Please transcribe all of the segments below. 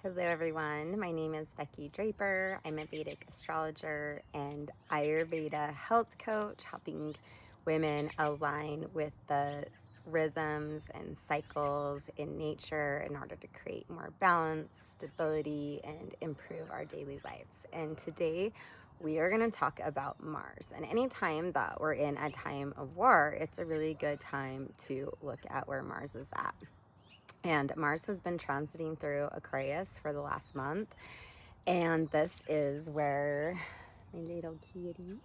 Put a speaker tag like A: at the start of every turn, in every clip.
A: Hello everyone, my name is Becky Draper. I'm a Vedic astrologer and Ayurveda health coach, helping women align with the rhythms and cycles in nature in order to create more balance, stability, and improve our daily lives. And today we are going to talk about Mars. And anytime that we're in a time of war, it's a really good time to look at where Mars is at. And Mars has been transiting through Aquarius for the last month. And this is where my little kitty,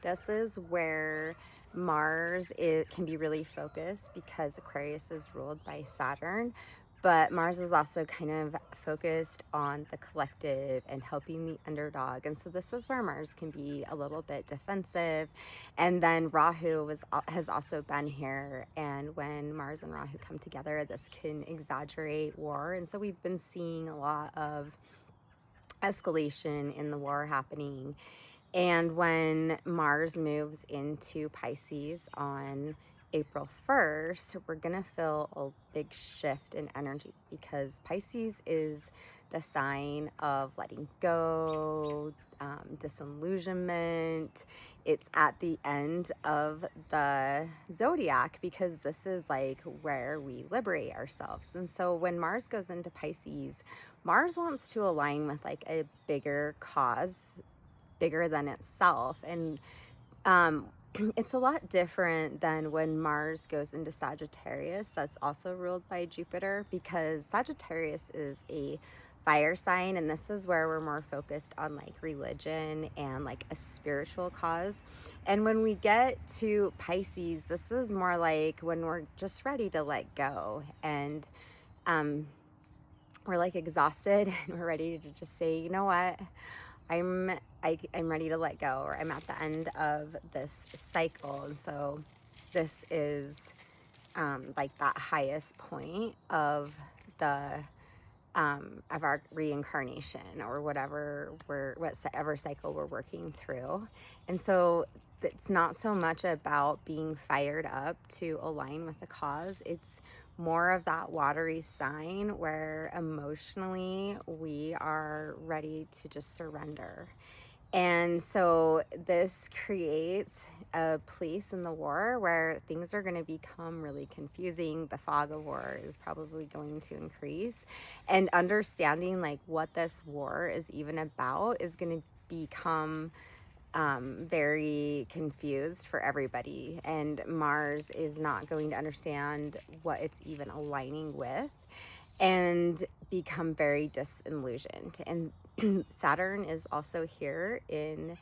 A: this is where Mars can be really focused because Aquarius is ruled by Saturn. But Mars is also kind of focused on the collective and helping the underdog. And so this is where Mars can be a little bit defensive. And then Rahu has also been here. And when Mars and Rahu come together, this can exaggerate war. And so we've been seeing a lot of escalation in the war happening. And when Mars moves into Pisces on April 1st, we're going to feel a big shift in energy because Pisces is the sign of letting go, disillusionment. It's at the end of the zodiac because this is like where we liberate ourselves. And so when Mars goes into Pisces, Mars wants to align with like a bigger cause, bigger than itself. And it's a lot different than when Mars goes into Sagittarius, that's also ruled by Jupiter, because Sagittarius is a fire sign, and this is where we're more focused on like religion and like a spiritual cause. And when we get to Pisces, this is more like when we're just ready to let go, and we're like exhausted and we're ready to just say, you know what, I'm ready to let go, or I'm at the end of this cycle. And so this is like that highest point of the of our reincarnation, or whatever cycle we're working through. And so it's not so much about being fired up to align with the cause. It's more of that watery sign where emotionally we are ready to just surrender. And so this creates a place in the war where things are going to become really confusing. The fog of war is probably going to increase, and understanding like what this war is even about is going to become very confused for everybody. And Mars is not going to understand what it's even aligning with and become very disillusioned. And Saturn is also here in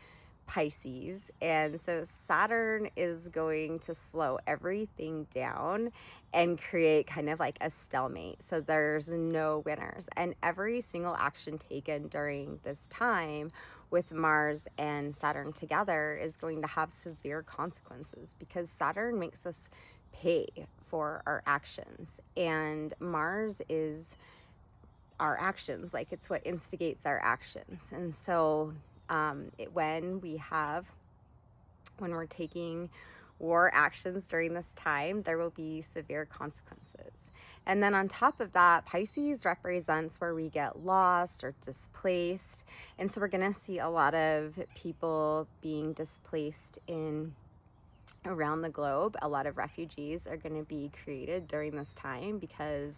A: Pisces. And so Saturn is going to slow everything down and create kind of like a stalemate. So there's no winners. And every single action taken during this time with Mars and Saturn together is going to have severe consequences, because Saturn makes us pay for our actions, and Mars is our actions, like it's what instigates our actions. And so when we're taking war actions during this time, there will be severe consequences. And then on top of that, Pisces represents where we get lost or displaced. And so we're going to see a lot of people being displaced around the globe. A lot of refugees are going to be created during this time because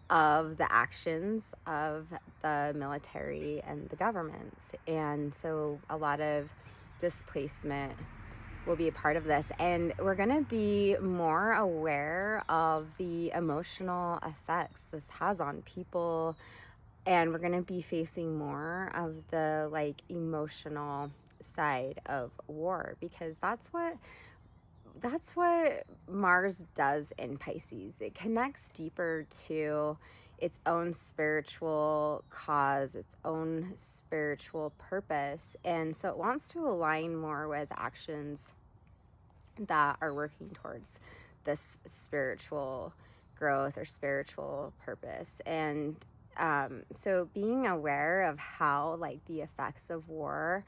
A: of the actions of the military and the governments. And so a lot of displacement will be a part of this. And we're going to be more aware of the emotional effects this has on people. And we're going to be facing more of the like emotional side of war, because that's what Mars does in Pisces. It connects deeper to its own spiritual cause, its own spiritual purpose. And so it wants to align more with actions that are working towards this spiritual growth or spiritual purpose. And so being aware of how like the effects of war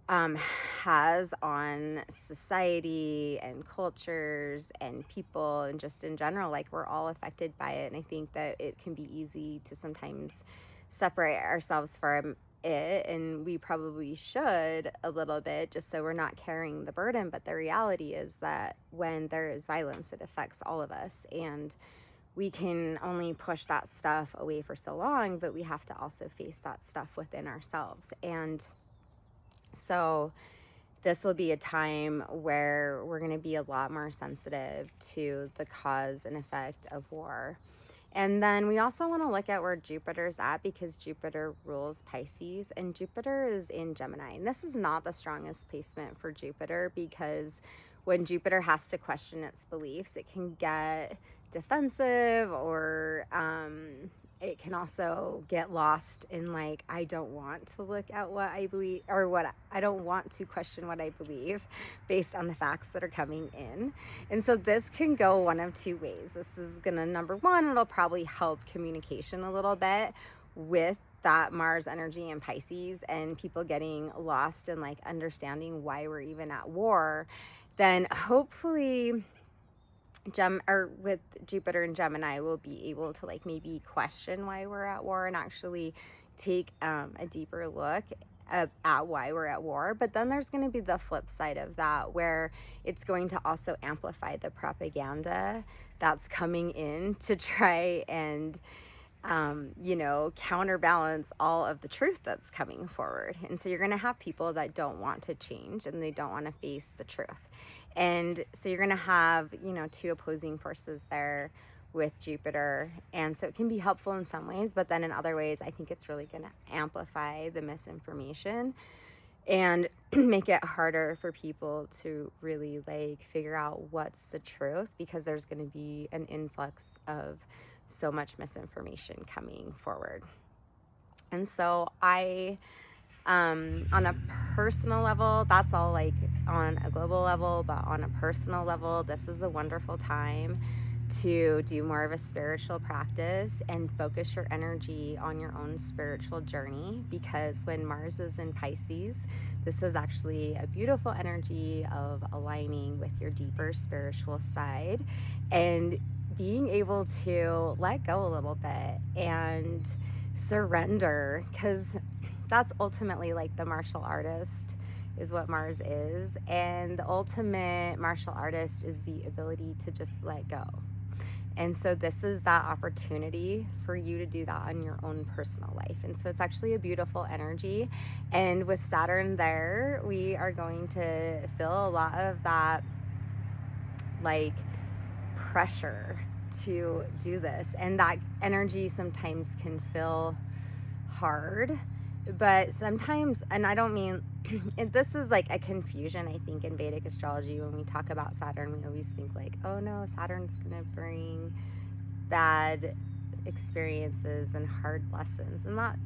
A: has on society and cultures and people and just in general. Like, we're all affected by it. And I think that it can be easy to sometimes separate ourselves from it. And we probably should a little bit, just so we're not carrying the burden. But the reality is that when there is violence, it affects all of us. And we can only push that stuff away for so long, but we have to also face that stuff within ourselves. And so this will be a time where we're going to be a lot more sensitive to the cause and effect of war. And then we also want to look at where Jupiter's at, because Jupiter rules Pisces and Jupiter is in Gemini. And this is not the strongest placement for Jupiter, because when Jupiter has to question its beliefs, it can get defensive, or it can also get lost in, like, I don't want to look at what I believe, or what I don't want to question what I believe based on the facts that are coming in. And so this can go one of two ways. This is gonna, number one, it'll probably help communication a little bit with that Mars energy in Pisces, and people getting lost in, like, understanding why we're even at war. Then hopefully with Jupiter and Gemini, we'll be able to, like, maybe question why we're at war and actually take a deeper look at why we're at war. But then there's going to be the flip side of that, where it's going to also amplify the propaganda that's coming in to try and counterbalance all of the truth that's coming forward. And so you're going to have people that don't want to change and they don't want to face the truth. And so you're going to have, two opposing forces there with Jupiter. And so it can be helpful in some ways, but then in other ways, I think it's really going to amplify the misinformation and make it harder for people to really, like, figure out what's the truth, because there's going to be an influx of so much misinformation coming forward. And so on a personal level, that's all, like, on a global level, but on a personal level, this is a wonderful time to do more of a spiritual practice and focus your energy on your own spiritual journey, because when Mars is in Pisces, this is actually a beautiful energy of aligning with your deeper spiritual side and being able to let go a little bit and surrender, because that's ultimately, like, the martial artist is what Mars is. And the ultimate martial artist is the ability to just let go. And so this is that opportunity for you to do that on your own personal life. And so it's actually a beautiful energy. And with Saturn there, we are going to feel a lot of that, like, pressure to do this. And that energy sometimes can feel hard, but sometimes, and I don't mean, this is like a confusion, I think, in Vedic astrology. When we talk about Saturn, we always think, like, oh no, Saturn's gonna bring bad experiences and hard lessons. And that,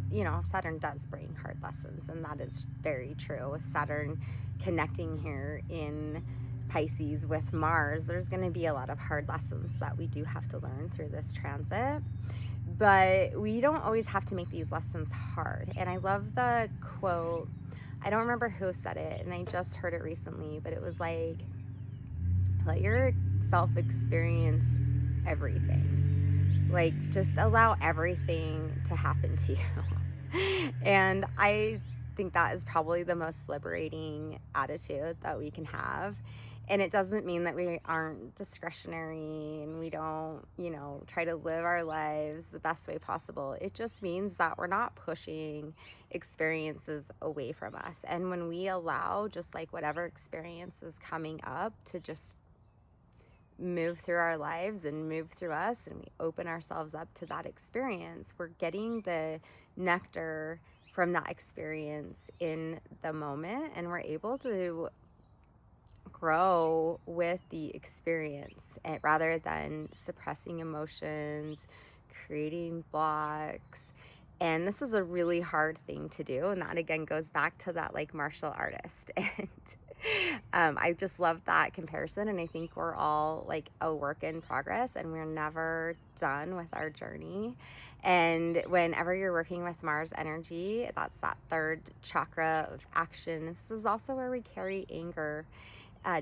A: Saturn does bring hard lessons, and that is very true. With Saturn connecting here in Pisces with Mars, there's going to be a lot of hard lessons that we do have to learn through this transit. But we don't always have to make these lessons hard. And I love the quote, I don't remember who said it, and I just heard it recently, but it was like, let yourself experience everything. Like, just allow everything to happen to you. And I think that is probably the most liberating attitude that we can have. And it doesn't mean that we aren't discretionary and we don't, try to live our lives the best way possible. It just means that we're not pushing experiences away from us. And when we allow just, like, whatever experience is coming up to just move through our lives and move through us, and we open ourselves up to that experience, we're getting the nectar from that experience in the moment, and we're able to grow with the experience, rather than suppressing emotions, creating blocks. And this is a really hard thing to do, and that again goes back to that, like, martial artist. And I just love that comparison, and I think we're all like a work in progress, and we're never done with our journey. And whenever you're working with Mars energy, that's that third chakra of action. This is also where we carry anger.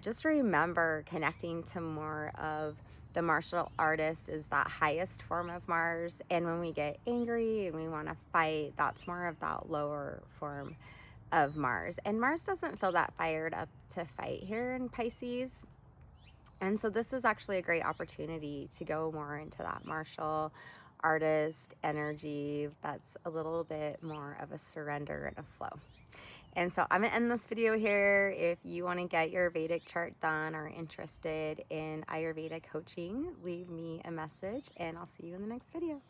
A: Just remember, connecting to more of the martial artist is that highest form of Mars. And when we get angry and we want to fight, that's more of that lower form of Mars. And Mars doesn't feel that fired up to fight here in Pisces. And so this is actually a great opportunity to go more into that martial artist energy that's a little bit more of a surrender and a flow. And so I'm gonna end this video here. If you want to get your Vedic chart done or interested in Ayurveda coaching, leave me a message and I'll see you in the next video.